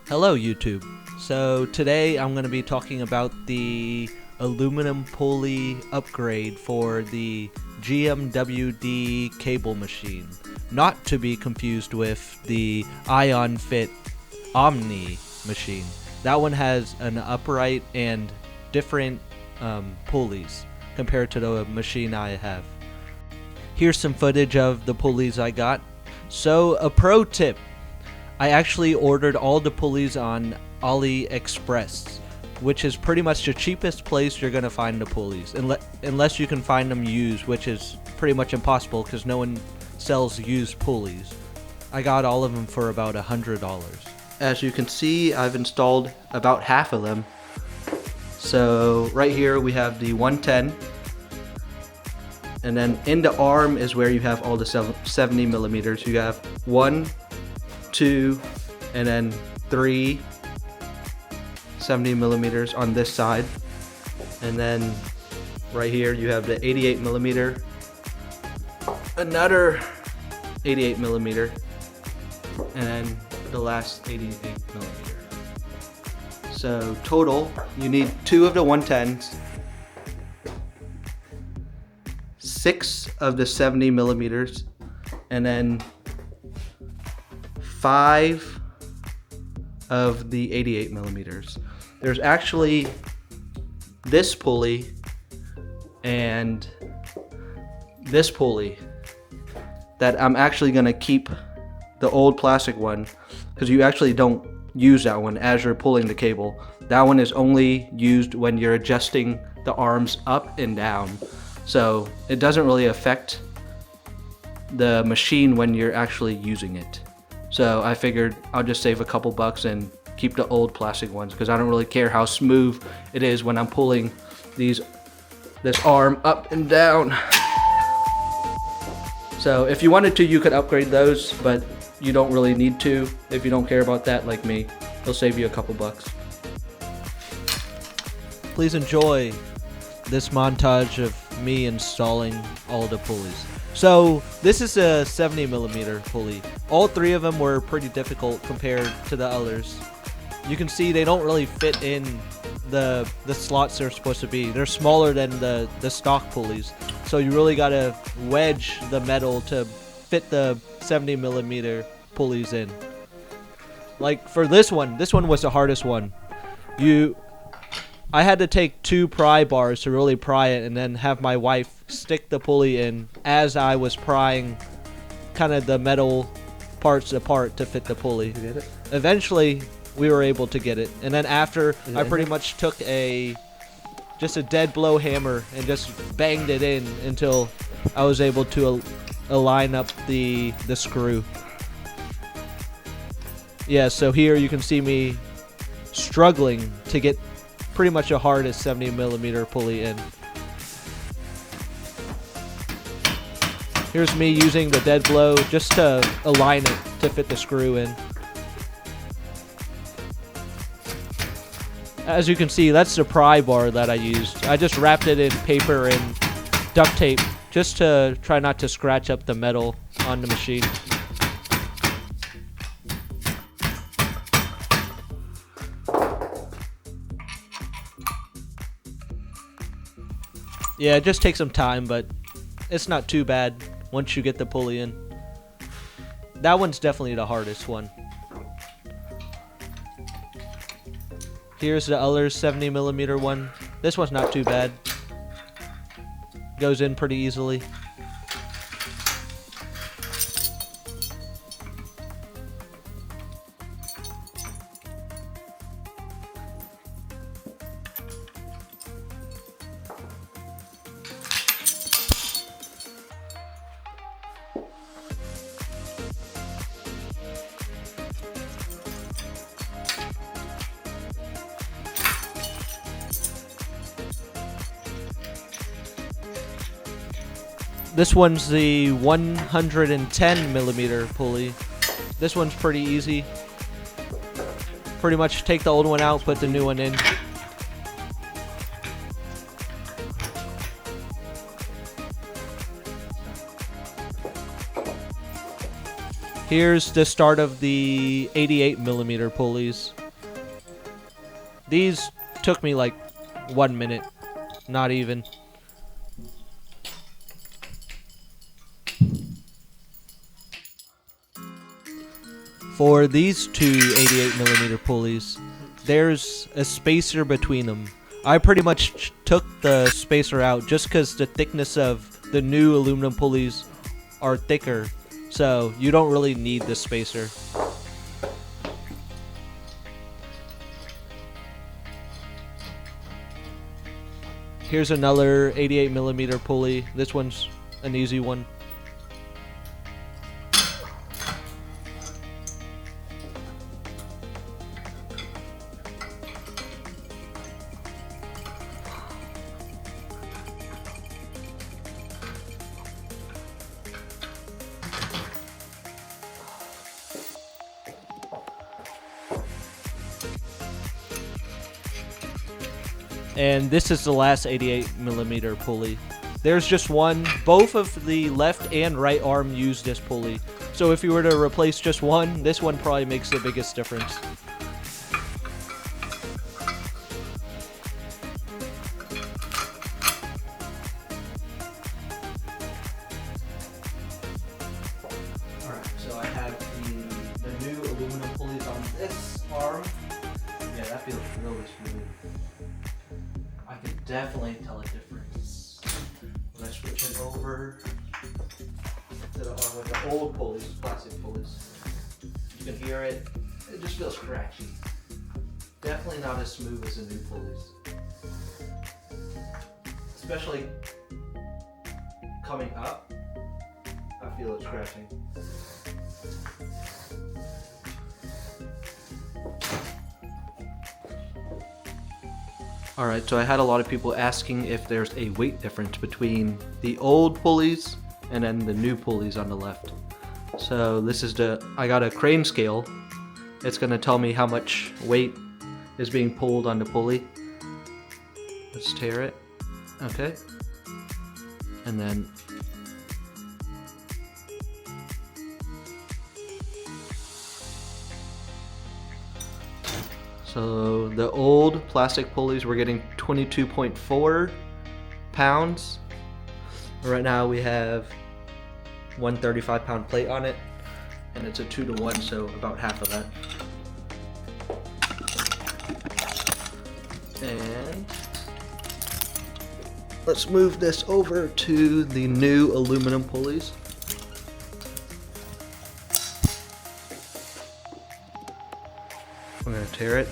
Hello YouTube. So today I'm going to be talking about the aluminum pulley upgrade for the GMWD cable machine. Not to be confused with the EonFit Omni machine. That one has an upright and different pulleys compared to the machine I have. Here's some footage of the pulleys I got. So a pro tip. I actually ordered all the pulleys on AliExpress, which is pretty much the cheapest place you're going to find the pulleys, unless you can find them used, which is pretty much impossible because no one sells used pulleys. I got all of them for about $100. As you can see, I've installed about half of them. So right here we have the 110, and then in the arm is where you have all the 70 millimeters. You have 1, 2, and then 3 70 millimeters on this side, and then right here you have the 88 millimeter, another 88 millimeter, and then the last 88 millimeter. So total you need 2 of the 110s, 6 of the 70 millimeters, and then 5 of the 88 millimeters. There's actually this pulley and this pulley that I'm actually gonna keep the old plastic one, because you actually don't use that one as you're pulling the cable. That one is only used when you're adjusting the arms up and down. So it doesn't really affect the machine when you're actually using it. So I figured I'll just save a couple bucks and keep the old plastic ones, because I don't really care how smooth it is when I'm pulling this arm up and down. So if you wanted to, you could upgrade those, but you don't really need to if you don't care about that like me. It'll save you a couple bucks. Please enjoy this montage of me installing all the pulleys. So this is a 70 millimeter pulley. All 3 of them were pretty difficult compared to the others. You can see they don't really fit in the slots they're supposed to be. They're smaller than the stock pulleys. So you really gotta wedge the metal to fit the 70 millimeter pulleys in. Like for this one was the hardest one. I had to take 2 pry bars to really pry it, and then have my wife stick the pulley in as I was prying kind of the metal parts apart to fit the pulley. You get it? Eventually, we were able to get it. And then after, I pretty much took just a dead blow hammer and just banged it in until I was able to align up the screw. Yeah, so here you can see me struggling to get pretty much the hardest 70 millimeter pulley in. Here's me using the dead blow just to align it to fit the screw in. As you can see, that's the pry bar that I used. I just wrapped it in paper and duct tape just to try not to scratch up the metal on the machine. Yeah, it just takes some time, but it's not too bad once you get the pulley in. That one's definitely the hardest one. Here's the other 70 millimeter one. This one's not too bad. Goes in pretty easily. This one's the 110 millimeter pulley. This one's pretty easy. Pretty much take the old one out, put the new one in. Here's the start of the 88mm pulleys. These took me like 1 minute, not even. For these two 88mm pulleys, there's a spacer between them. I pretty much took the spacer out just because the thickness of the new aluminum pulleys are thicker, so you don't really need the spacer. Here's another 88mm pulley. This one's an easy one. And this is the last 88mm pulley. There's just one. Both of the left and right arm use this pulley. So if you were to replace just one, this one probably makes the biggest difference. Alright, so I have the new aluminum pulleys on this arm. Yeah, that feels really smooth. I can definitely tell a difference when I switch it over to the arm with the old pulleys, plastic pulleys. You can hear it. It just feels scratchy. Definitely not as smooth as the new pulleys. Especially coming up, I feel it scratching. Alright, so I had a lot of people asking if there's a weight difference between the old pulleys and then the new pulleys on the left. So this is I got a crane scale. It's going to tell me how much weight is being pulled on the pulley. Let's tear it. Okay. And then so the old plastic pulleys were getting 22.4 pounds. Right now we have 135 pound plate on it, and it's a 2-to-1, so about half of that. And let's move this over to the new aluminum pulleys. I'm gonna tear it.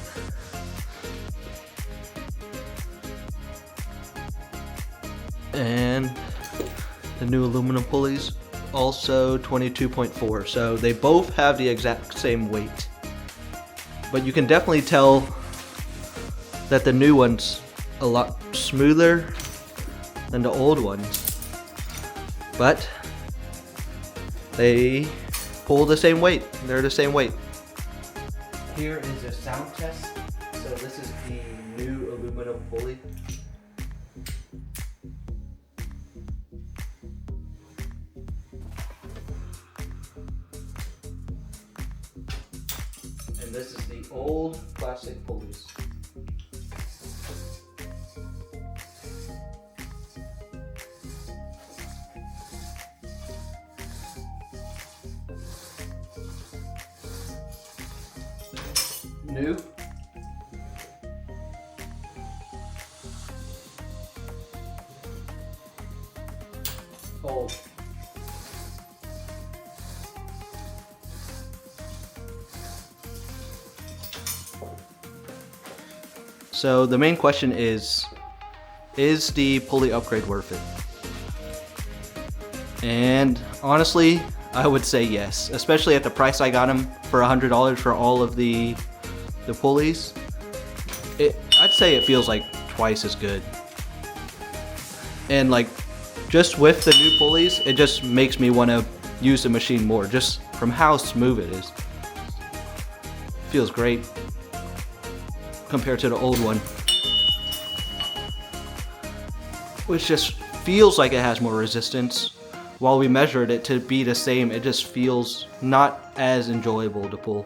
And the new aluminum pulleys, also 22.4. So they both have the exact same weight. But you can definitely tell that the new one's a lot smoother than the old ones. But they pull the same weight. They're the same weight. Here is a sound test. So this is the new aluminum pulley. And this is the old plastic pulleys. New. Old. So the main question is the pulley upgrade worth it? And honestly, I would say yes, especially at the price I got them for $100 for all of the pulleys. I'd say it feels like twice as good. And like just with the new pulleys, it just makes me want to use the machine more, just from how smooth it is. Feels great compared to the old one, which just feels like it has more resistance, while we measured it to be the same, it just feels not as enjoyable to pull.